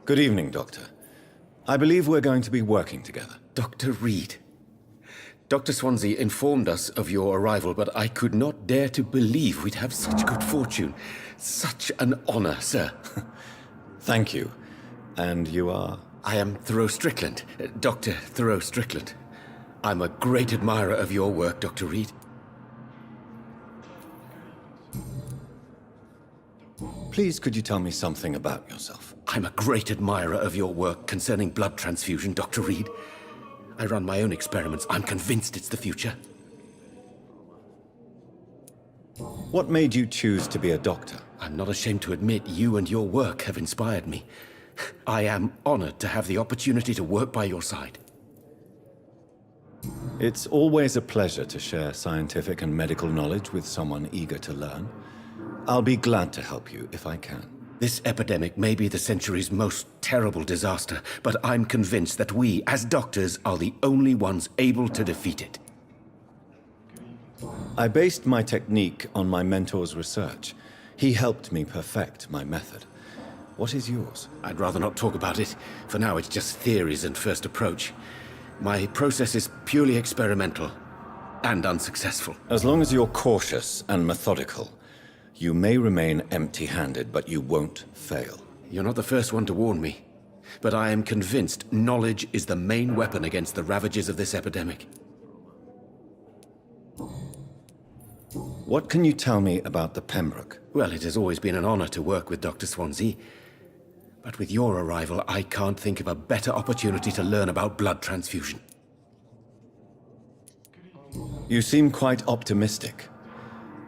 Good evening, Doctor. I believe we're going to be working together. Dr. Reed. Dr. Swansea informed us of your arrival, but I could not dare to believe we'd have such good fortune. Such an honor, sir. Thank you. And you are? I am Thoreau Strickland, Dr. Thoreau Strickland. I'm a great admirer of your work, Dr. Reed. Please, could you tell me something about yourself? I'm a great admirer of your work concerning blood transfusion, Dr. Reed. I run my own experiments. I'm convinced it's the future. What made you choose to be a doctor? I'm not ashamed to admit you and your work have inspired me. I am honored to have the opportunity to work by your side. It's always a pleasure to share scientific and medical knowledge with someone eager to learn. I'll be glad to help you if I can. This epidemic may be the century's most terrible disaster, but I'm convinced that we, as doctors, are the only ones able to defeat it. I based my technique on my mentor's research. He helped me perfect my method. What is yours? I'd rather not talk about it. For now, it's just theories and first approach. My process is purely experimental and unsuccessful. As long as you're cautious and methodical, you may remain empty-handed, but you won't fail. You're not the first one to warn me, but I am convinced knowledge is the main weapon against the ravages of this epidemic. What can you tell me about the Pembroke? Well, it has always been an honor to work with Dr. Swansea. But with your arrival, I can't think of a better opportunity to learn about blood transfusion. You seem quite optimistic.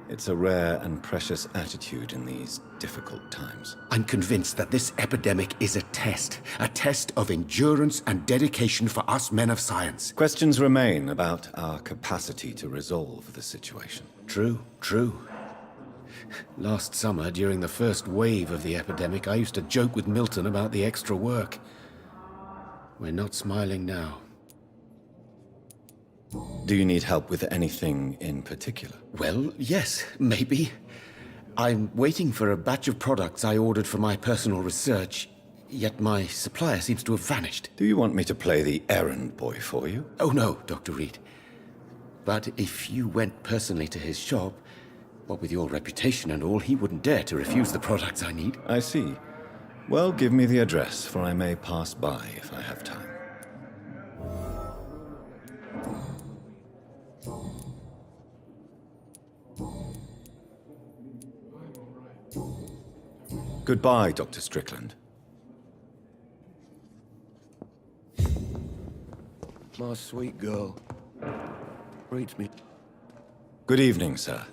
It's a rare and precious attitude in these difficult times. I'm convinced that this epidemic is a test of endurance and dedication for us men of science. Questions remain about our capacity to resolve the situation. True. Last summer, during the first wave of the epidemic, I used to joke with Milton about the extra work. We're not smiling now. Do you need help with anything in particular? Well, yes, maybe. I'm waiting for a batch of products I ordered for my personal research, yet my supplier seems to have vanished. Do you want me to play the errand boy for you? Oh no, Dr. Reed. But if you went personally to his shop, what with your reputation and all, he wouldn't dare to refuse the products I need. I see. Well, give me the address, for I may pass by if I have time. Goodbye, Dr. Strickland. My sweet girl. Reads me. Good evening, sir.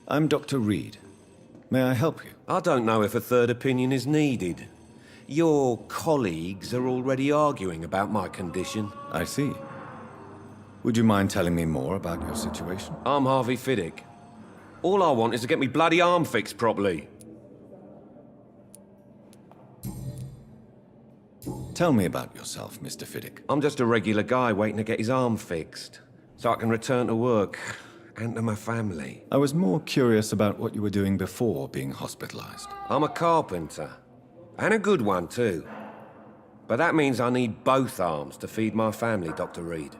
I'm Dr. Reed. May I help you? I don't know if a third opinion is needed. Your colleagues are already arguing about my condition. I see. Would you mind telling me more about your situation? I'm Harvey Fiddick. All I want is to get me bloody arm fixed properly. Tell me about yourself, Mr. Fiddick. I'm just a regular guy waiting to get his arm fixed, so I can return to work and to my family. I was more curious about what you were doing before being hospitalized. I'm a carpenter, and a good one too. But that means I need both arms to feed my family, Dr. Reed.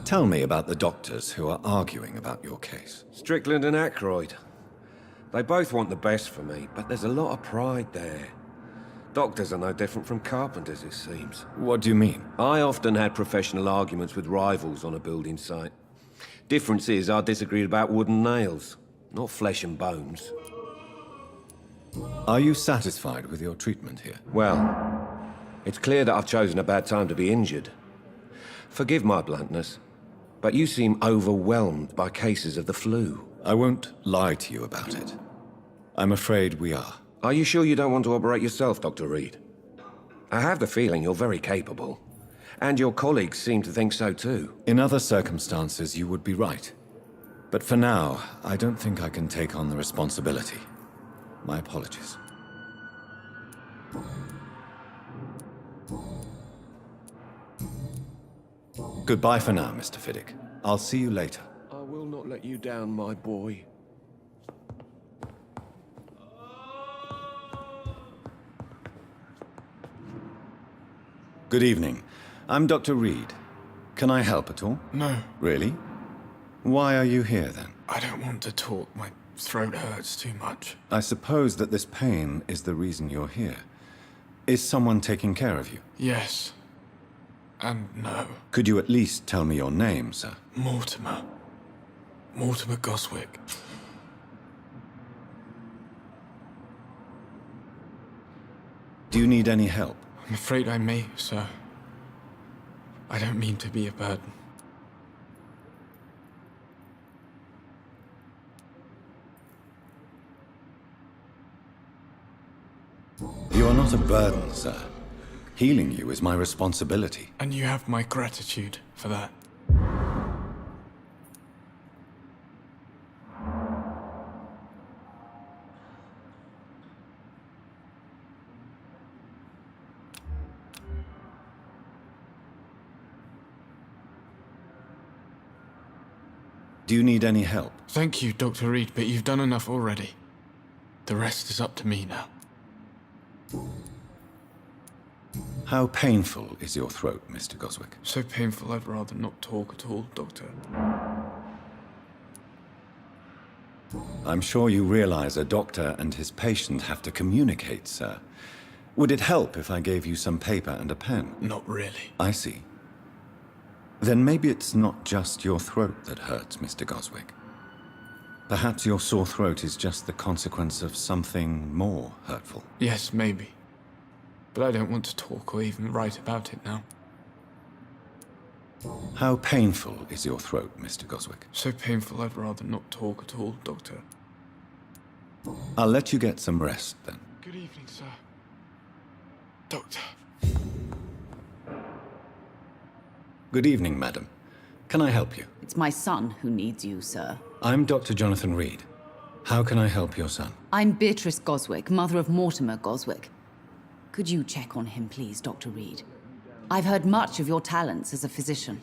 Tell me about the doctors who are arguing about your case. Strickland and Aykroyd. They both want the best for me, but there's a lot of pride there. Doctors are no different from carpenters, it seems. What do you mean? I often had professional arguments with rivals on a building site. Difference is I disagreed about wooden nails, not flesh and bones. Are you satisfied with your treatment here? Well, it's clear that I've chosen a bad time to be injured. Forgive my bluntness, but you seem overwhelmed by cases of the flu. I won't lie to you about it. I'm afraid we are. Are you sure you don't want to operate yourself, Dr. Reed? I have the feeling you're very capable. And your colleagues seem to think so too. In other circumstances, you would be right. But for now, I don't think I can take on the responsibility. My apologies. Goodbye for now, Mr. Fiddick. I'll see you later. I will not let you down, my boy. Good evening. I'm Dr. Reed. Can I help at all? No, Really? Why are you here, then? I don't want to talk. My throat hurts too much. I suppose that this pain is the reason you're here. Is someone taking care of you? Yes. And no. Could you at least tell me your name, sir? Mortimer. Mortimer Goswick. Do you need any help? I'm afraid I may, sir. I don't mean to be a burden. You are not a burden, sir. Healing you is my responsibility. And you have my gratitude for that. Do you need any help? Thank you, Dr. Reed, but you've done enough already. The rest is up to me now. How painful is your throat, Mr. Goswick? So painful I'd rather not talk at all, Doctor. I'm sure you realize a doctor and his patient have to communicate, sir. Would it help if I gave you some paper and a pen? Not really. I see. Then maybe it's not just your throat that hurts, Mr. Goswick. Perhaps your sore throat is just the consequence of something more hurtful. Yes, maybe. But I don't want to talk or even write about it now. How painful is your throat, Mr. Goswick? So painful I'd rather not talk at all, Doctor. I'll let you get some rest, then. Good evening, sir. Doctor. Good evening, madam. Can I help you? It's my son who needs you, sir. I'm Dr. Jonathan Reed. How can I help your son? I'm Beatrice Goswick, mother of Mortimer Goswick. Could you check on him, please, Dr. Reed? I've heard much of your talents as a physician.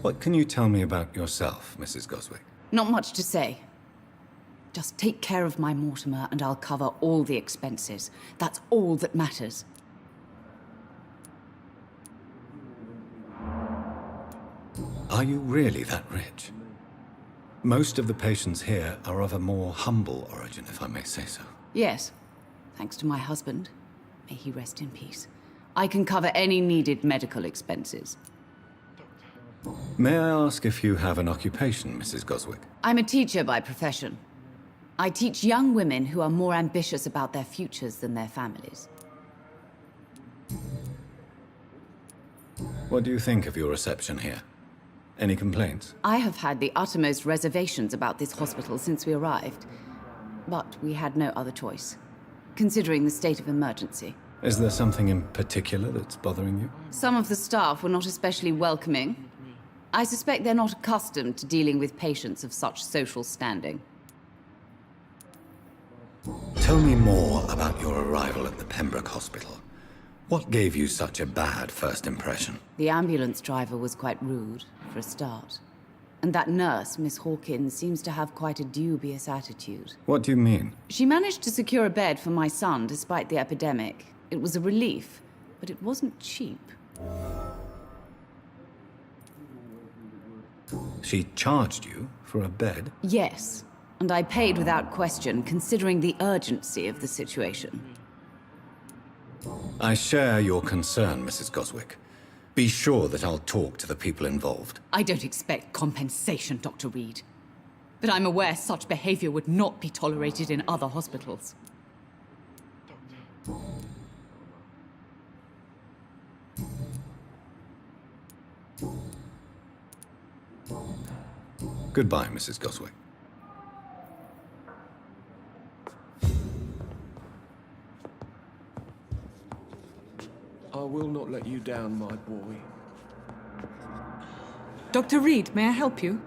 What can you tell me about yourself, Mrs. Goswick? Not much to say. Just take care of my Mortimer and I'll cover all the expenses. That's all that matters. Are you really that rich? Most of the patients here are of a more humble origin, if I may say so. Yes, thanks to my husband. May he rest in peace. I can cover any needed medical expenses. May I ask if you have an occupation, Mrs. Goswick? I'm a teacher by profession. I teach young women who are more ambitious about their futures than their families. What do you think of your reception here? Any complaints? I have had the uttermost reservations about this hospital since we arrived. But we had no other choice, considering the state of emergency. Is there something in particular that's bothering you? Some of the staff were not especially welcoming. I suspect they're not accustomed to dealing with patients of such social standing. Tell me more about your arrival at the Pembroke Hospital. What gave you such a bad first impression? The ambulance driver was quite rude, for a start. And that nurse, Miss Hawkins, seems to have quite a dubious attitude. What do you mean? She managed to secure a bed for my son despite the epidemic. It was a relief, but it wasn't cheap. She charged you for a bed? Yes, and I paid without question, considering the urgency of the situation. I share your concern, Mrs. Goswick. Be sure that I'll talk to the people involved. I don't expect compensation, Dr. Reed. But I'm aware such behavior would not be tolerated in other hospitals. Goodbye, Mrs. Goswick. I will not let you down, my boy. Dr. Reed, may I help you?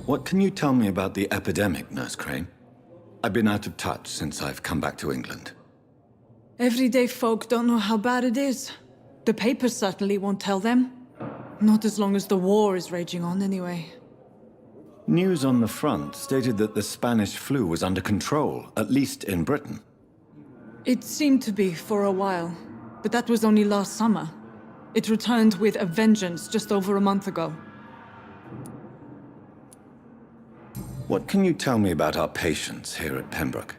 What can you tell me about the epidemic, Nurse Crane? I've been out of touch since I've come back to England. Everyday folk don't know how bad it is. The papers certainly won't tell them. Not as long as the war is raging on, anyway. News on the front stated that the Spanish flu was under control, at least in Britain. It seemed to be for a while, but that was only last summer. It returned with a vengeance just over a month ago. What can you tell me about our patients here at Pembroke?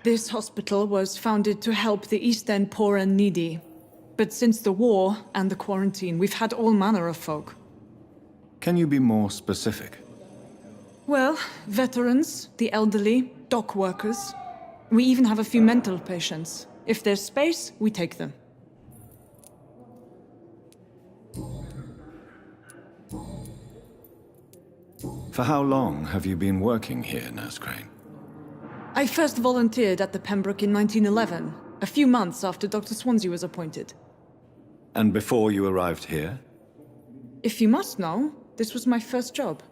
This hospital was founded to help the East End poor and needy. But since the war and the quarantine, we've had all manner of folk. Can you be more specific? Well, veterans, the elderly, dock workers. We even have a few mental patients. If there's space, we take them. For how long have you been working here, Nurse Crane? I first volunteered at the Pembroke in 1911, a few months after Dr. Swansea was appointed. And before you arrived here? If you must know, this was my first job.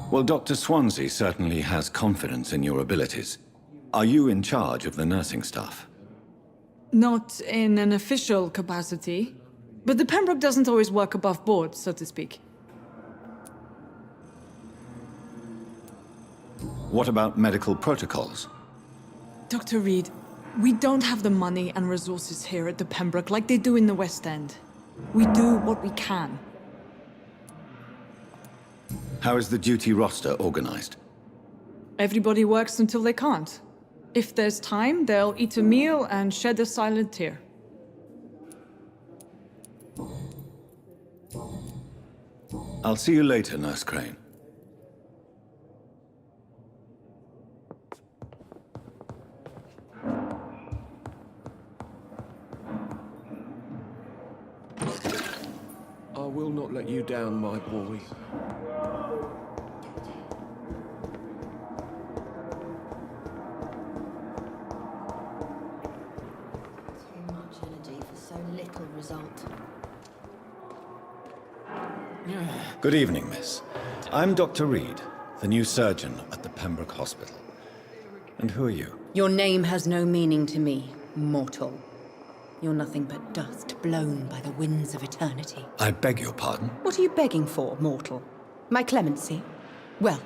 Well, Dr. Swansea certainly has confidence in your abilities. Are you in charge of the nursing staff? Not in an official capacity, but the Pembroke doesn't always work above board, so to speak. What about medical protocols? Dr. Reed, we don't have the money and resources here at the Pembroke like they do in the West End. We do what we can. How is the duty roster organized? Everybody works until they can't. If there's time, they'll eat a meal and shed a silent tear. I'll see you later, Nurse Crane. I will not let you down, my boy. Too much energy for so little result. Good evening, miss. I'm Dr. Reed, the new surgeon at the Pembroke Hospital. And who are you? Your name has no meaning to me, mortal. You're nothing but dust blown by the winds of eternity. I beg your pardon? What are you begging for, mortal? My clemency? Well,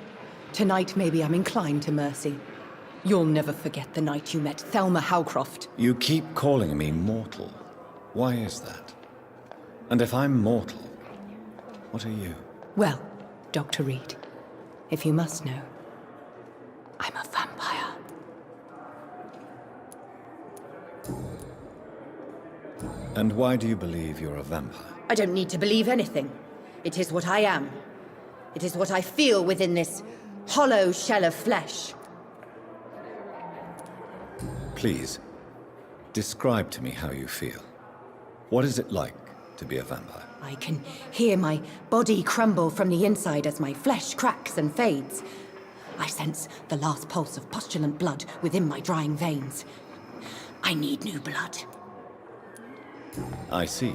tonight maybe I'm inclined to mercy. You'll never forget the night you met Thelma Howcroft. You keep calling me mortal. Why is that? And if I'm mortal, what are you? Well, Dr. Reed, if you must know, I'm a vampire. And why do you believe you're a vampire? I don't need to believe anything. It is what I am. It is what I feel within this hollow shell of flesh. Please, describe to me how you feel. What is it like to be a vampire? I can hear my body crumble from the inside as my flesh cracks and fades. I sense the last pulse of postulant blood within my drying veins. I need new blood. I see.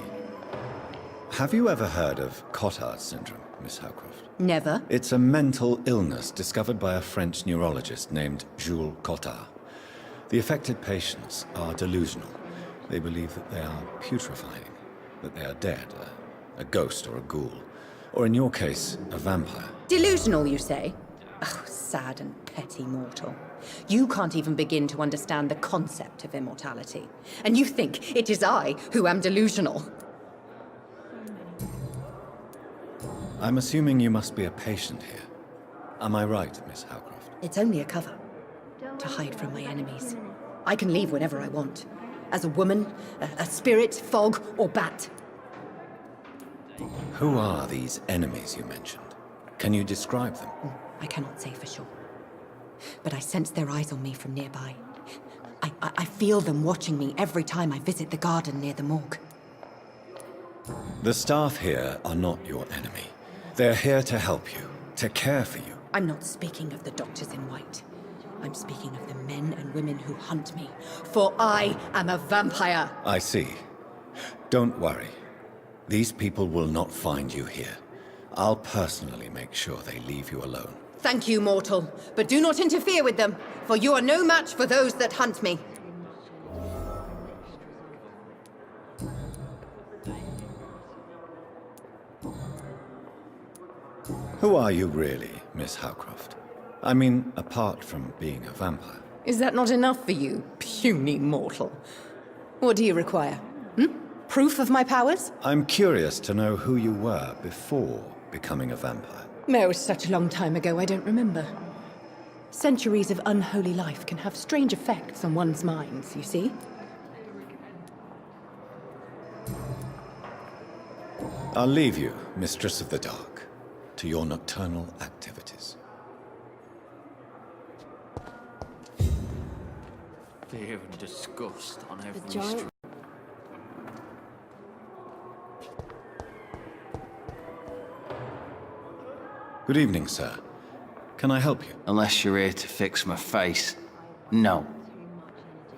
Have you ever heard of Cotard syndrome, Miss Howcroft? Never. It's a mental illness discovered by a French neurologist named Jules Cotard. The affected patients are delusional. They believe that they are putrefying, that they are dead, a ghost or a ghoul, or in your case, a vampire. Delusional, you say? Oh, sad and petty mortal. You can't even begin to understand the concept of immortality. And you think it is I who am delusional. I'm assuming you must be a patient here. Am I right, Miss Howcroft? It's only a cover. To hide from my enemies. I can leave whenever I want. As a woman, a spirit, fog, or bat. Who are these enemies you mentioned? Can you describe them? I cannot say for sure. But I sense their eyes on me from nearby. I feel them watching me every time I visit the garden near the morgue. The staff here are not your enemy. They're here to help you, to care for you. I'm not speaking of the doctors in white. I'm speaking of the men and women who hunt me. For I am a vampire! I see. Don't worry. These people will not find you here. I'll personally make sure they leave you alone. Thank you, mortal. But do not interfere with them, for you are no match for those that hunt me. Who are you really, Miss Howcroft? I mean, apart from being a vampire. Is that not enough for you, puny mortal? What do you require? Proof of my powers? I'm curious to know who you were before becoming a vampire. No, such a long time ago, I don't remember. Centuries of unholy life can have strange effects on one's minds, you see? I'll leave you, Mistress of the Dark, to your nocturnal activities. Fear and disgust on every giant- street. Good evening, sir. Can I help you? Unless you're here to fix my face. No.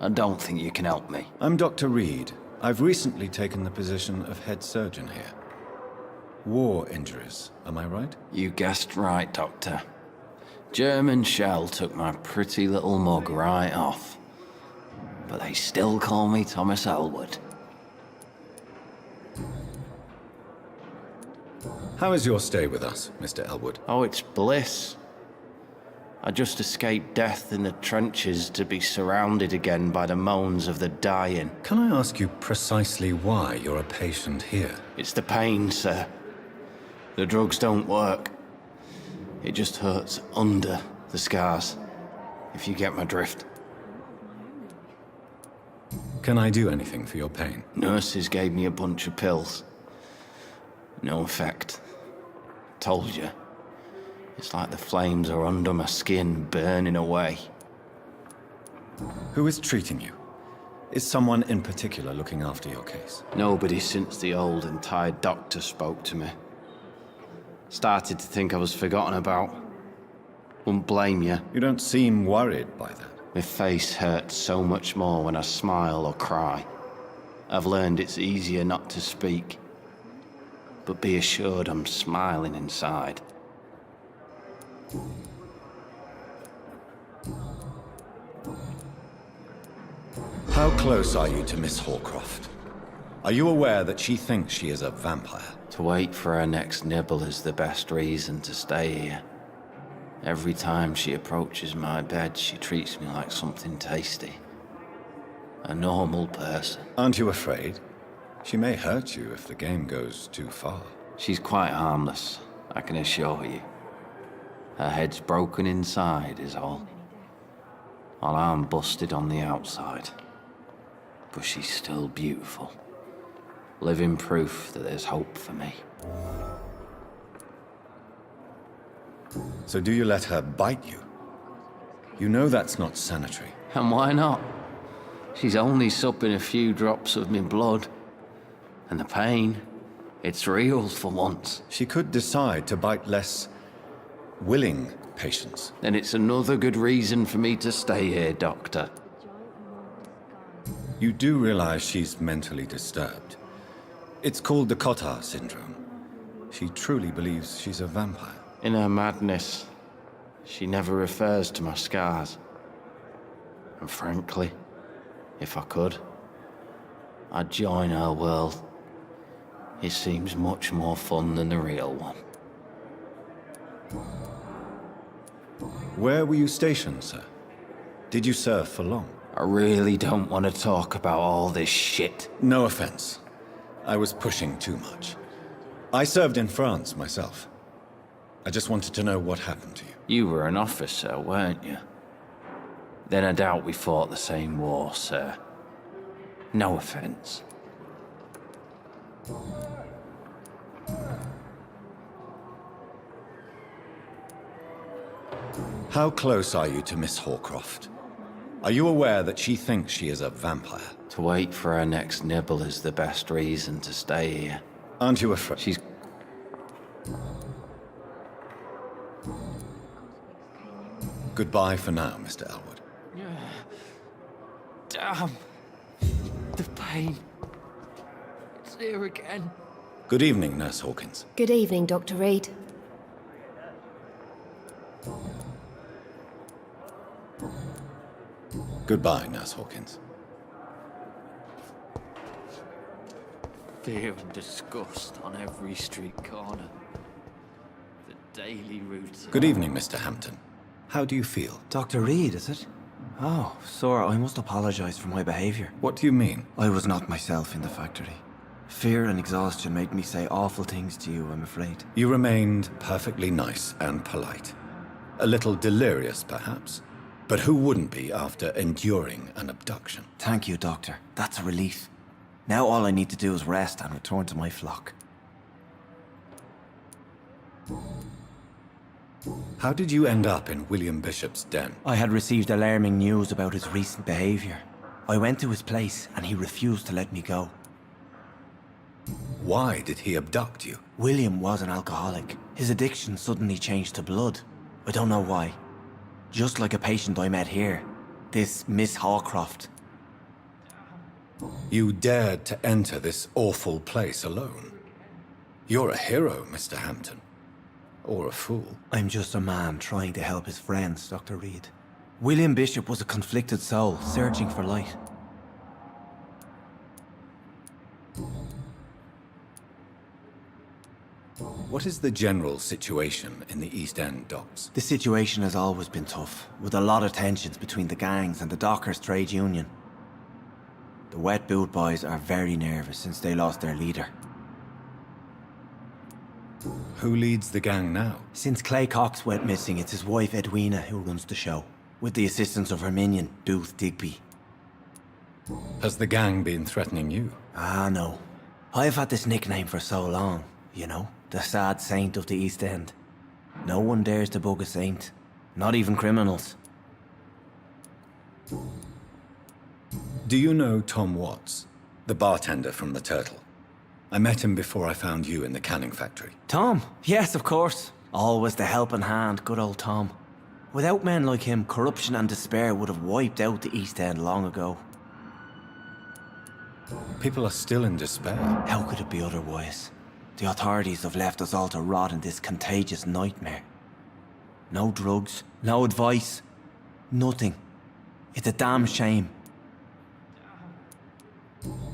I don't think you can help me. I'm Dr. Reed. I've recently taken the position of head surgeon here. War injuries, am I right? You guessed right, Doctor. German shell took my pretty little mug right off. But they still call me Thomas Elwood. How is your stay with us, Mr. Elwood? Oh, it's bliss. I just escaped death in the trenches to be surrounded again by the moans of the dying. Can I ask you precisely why you're a patient here? It's the pain, sir. The drugs don't work. It just hurts under the scars, if you get my drift. Can I do anything for your pain? Nurses gave me a bunch of pills. No effect. Told you. It's like the flames are under my skin, burning away. Who is treating you? Is someone in particular looking after your case? Nobody since the old and tired doctor spoke to me. Started to think I was forgotten about. Wouldn't blame you. You don't seem worried by that. My face hurts so much more when I smile or cry. I've learned it's easier not to speak. But be assured I'm smiling inside. How close are you to Miss Hawcroft? Are you aware that she thinks she is a vampire? To wait for her next nibble is the best reason to stay here. Every time she approaches my bed, she treats me like something tasty. A normal person. Aren't you afraid? She may hurt you if the game goes too far. She's quite harmless, I can assure you. Her head's broken inside is all. While I'm busted on the outside. But she's still beautiful. Living proof that there's hope for me. So do you let her bite you? You know that's not sanitary. And why not? She's only supping a few drops of me blood. And the pain, it's real for once. She could decide to bite less willing patients. Then it's another good reason for me to stay here, Doctor. You do realize she's mentally disturbed. It's called the Cotard syndrome. She truly believes she's a vampire. In her madness, she never refers to my scars. And frankly, if I could, I'd join her world. It seems much more fun than the real one. Where were you stationed, sir? Did you serve for long? I really don't want to talk about all this shit. No offense. I was pushing too much. I served in France myself. I just wanted to know what happened to you. You were an officer, weren't you? Then I doubt we fought the same war, sir. No offense. How close are you to Miss Hawcroft? Are you aware that she thinks she is a vampire? To wait for her next nibble is the best reason to stay here. Aren't you afraid? She's... Goodbye for now, Mr. Elwood. Damn. The pain. It's here again. Good evening, Nurse Hawkins. Good evening, Dr. Reed. Goodbye, Nurse Hawkins. Fear and disgust on every street corner. The daily routine. Good evening, Mr. Hampton. How do you feel? Dr. Reed, is it? Oh, sir, I must apologize for my behavior. What do you mean? I was not myself in the factory. Fear and exhaustion made me say awful things to you, I'm afraid. You remained perfectly nice and polite. A little delirious, perhaps. But who wouldn't be after enduring an abduction? Thank you, Doctor. That's a relief. Now all I need to do is rest and return to my flock. How did you end up in William Bishop's den? I had received alarming news about his recent behavior. I went to his place and he refused to let me go. Why did he abduct you? William was an alcoholic. His addiction suddenly changed to blood. I don't know why. Just like a patient I met here. This Miss Hawcroft. You dared to enter this awful place alone. You're a hero, Mr. Hampton. Or a fool. I'm just a man trying to help his friends, Dr. Reed. William Bishop was a conflicted soul, searching for light. What is the general situation in the East End docks? The situation has always been tough, with a lot of tensions between the gangs and the dockers' trade union. The wet boot boys are very nervous since they lost their leader. Who leads the gang now? Since Clay Cox went missing, it's his wife Edwina who runs the show, with the assistance of her minion, Booth Digby. Has the gang been threatening you? Ah, no. I've had this nickname for so long, you know, the sad saint of the East End. No one dares to bug a saint, not even criminals. Do you know Tom Watts, the bartender from the Turtle? I met him before I found you in the canning factory. Tom? Yes, of course. Always the helping hand, good old Tom. Without men like him, corruption and despair would have wiped out the East End long ago. People are still in despair. How could it be otherwise? The authorities have left us all to rot in this contagious nightmare. No drugs, no advice, nothing. It's a damn shame.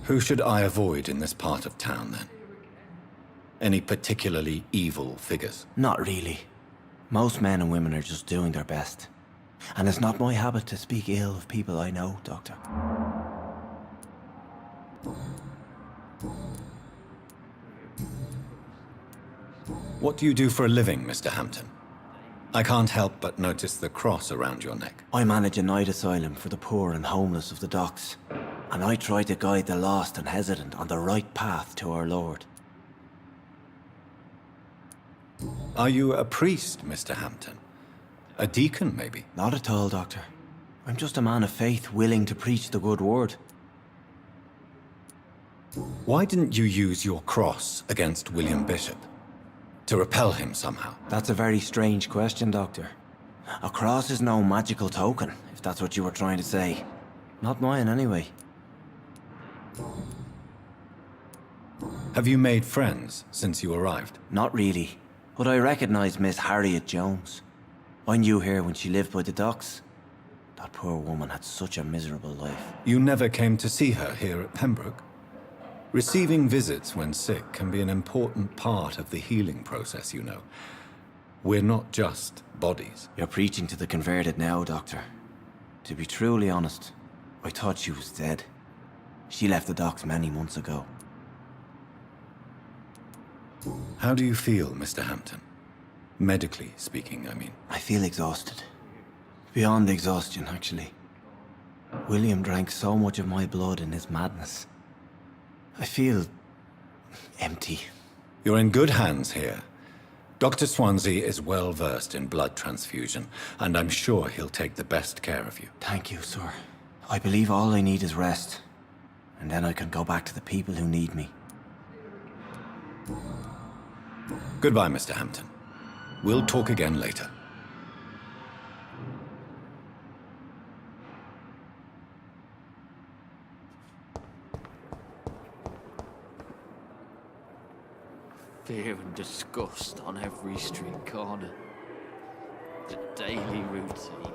Who should I avoid in this part of town, then? Any particularly evil figures? Not really. Most men and women are just doing their best. And it's not my habit to speak ill of people I know, Doctor. What do you do for a living, Mr. Hampton? I can't help but notice the cross around your neck. I manage a night asylum for the poor and homeless of the docks. And I try to guide the lost and hesitant on the right path to our Lord. Are you a priest, Mr. Hampton? A deacon, maybe? Not at all, Doctor. I'm just a man of faith willing to preach the good word. Why didn't you use your cross against William Bishop? To repel him somehow? That's a very strange question, Doctor. A cross is no magical token, if that's what you were trying to say. Not mine, anyway. Have you made friends since you arrived? Not really, but I recognize Miss Harriet Jones. I knew her when she lived by the docks. That poor woman had such a miserable life. You never came to see her here at Pembroke? Receiving visits when sick can be an important part of the healing process, you know. We're not just bodies. You're preaching to the converted now, Doctor. To be truly honest, I thought she was dead. She left the docks many months ago. How do you feel, Mr. Hampton? Medically speaking, I mean. I feel exhausted. Beyond exhaustion, actually. William drank so much of my blood in his madness. I feel empty. You're in good hands here. Dr. Swansea is well versed in blood transfusion, and I'm sure he'll take the best care of you. Thank you, sir. I believe all I need is rest. And then I can go back to the people who need me. Goodbye, Mr. Hampton. We'll talk again later. Fear and disgust on every street corner. The daily routine.